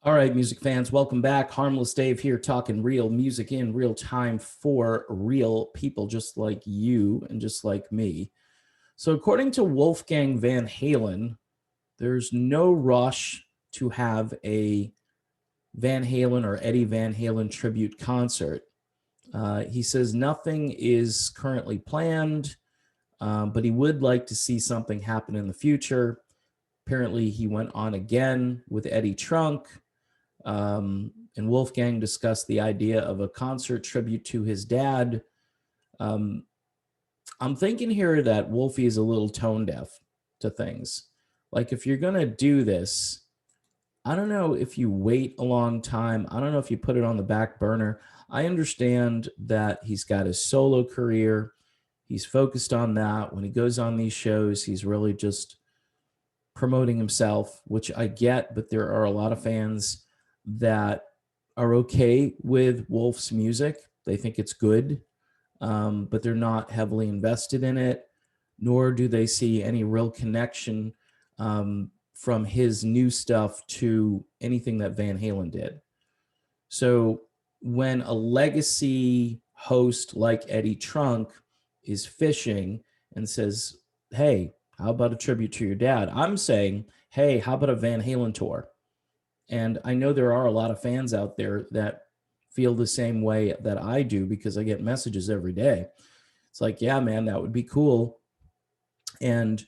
All right, music fans, welcome back. Harmless Dave here, talking real music in real time for real people just like you and just like me. So, according to Wolfgang Van Halen, there's no rush to have a Van Halen or Eddie Van Halen tribute concert. He says nothing is currently planned, but he would like to see something happen in the future. Apparently, he went on again with Eddie Trunk. And Wolfgang discussed the idea of a concert tribute to his dad. Um, I'm thinking here that Wolfy is a little tone deaf to things. Like, if you're going to do this, I don't know if you wait a long time. I don't know if you put it on the back burner. I understand that he's got his solo career. He's focused on that. When he goes on these shows, he's really just promoting himself, which I get, but there are a lot of fans that are okay with Wolf's music. They think it's good, but they're not heavily invested in it, nor do they see any real connection from his new stuff to anything that Van Halen did. So when a legacy host like Eddie Trunk is fishing and says, hey, how about a tribute to your dad? I'm saying, hey, how about a Van Halen tour? And I know there are a lot of fans out there that feel the same way that I do because I get messages every day. It's like, yeah, man, that would be cool. And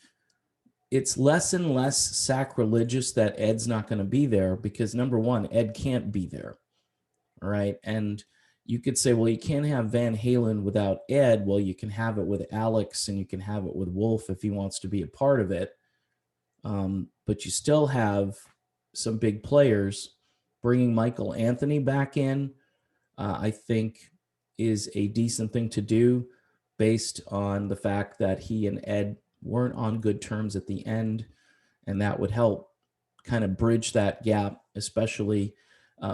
it's less and less sacrilegious that Ed's not going to be there because, number one, Ed can't be there. All right. And you could say, well, you can't have Van Halen without Ed. Well, you can have it with Alex and you can have it with Wolf if he wants to be a part of it. But you still have some big players. Bringing Michael Anthony back in, I think, is a decent thing to do based on the fact that he and Ed weren't on good terms at the end, and that would help kind of bridge that gap, especially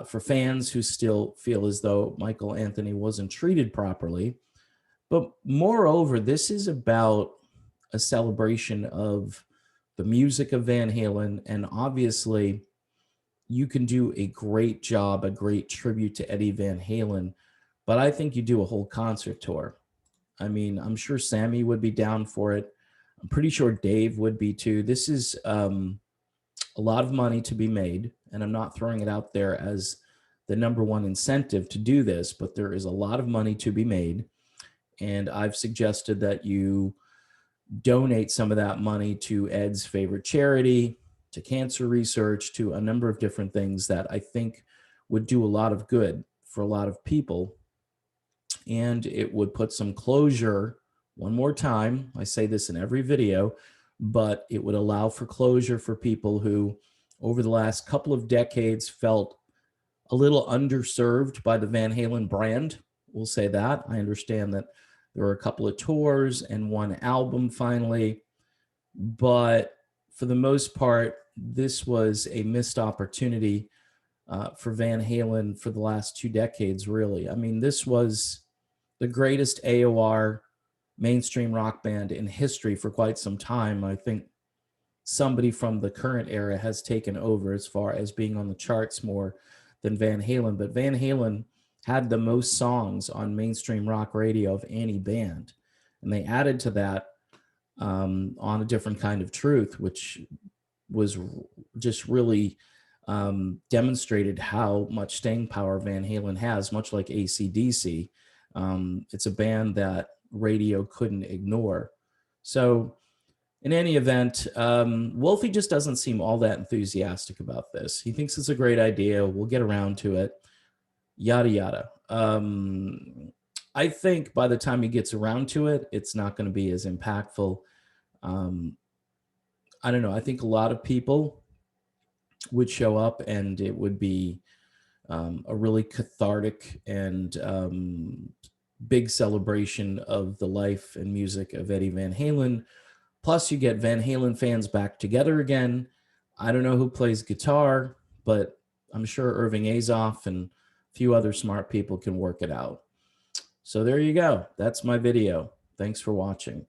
for fans who still feel as though Michael Anthony wasn't treated properly. But moreover, this is about a celebration of the music of Van Halen, and obviously you can do a great job, a great tribute to Eddie Van Halen, but I think you do a whole concert tour. I mean, I'm sure Sammy would be down for it. I'm pretty sure Dave would be too. This is a lot of money to be made, and I'm not throwing it out there as the number one incentive to do this, but there is a lot of money to be made, and I've suggested that you donate some of that money to Ed's favorite charity, to cancer research, to a number of different things that I think would do a lot of good for a lot of people. And it would put some closure, one more time, I say this in every video, but it would allow for closure for people who, over the last couple of decades, felt a little underserved by the Van Halen brand. We'll say that. I understand that there were a couple of tours and one album finally, but for the most part, this was a missed opportunity for Van Halen for the last 2 decades, really. I mean, this was the greatest AOR mainstream rock band in history for quite some time. I think somebody from the current era has taken over as far as being on the charts more than Van Halen, but Van Halen had the most songs on mainstream rock radio of any band. And they added to that on A Different Kind of Truth, which was just really demonstrated how much staying power Van Halen has, much like AC/DC. It's a band that radio couldn't ignore. So in any event, Wolfie just doesn't seem all that enthusiastic about this. He thinks it's a great idea. We'll get around to it. Yada, yada. I think by the time he gets around to it, it's not going to be as impactful. I don't know. I think a lot of people would show up and it would be a really cathartic and big celebration of the life and music of Eddie Van Halen. Plus, you get Van Halen fans back together again. I don't know who plays guitar, but I'm sure Irving Azoff and a few other smart people can work it out. So there you go. That's my video. Thanks for watching.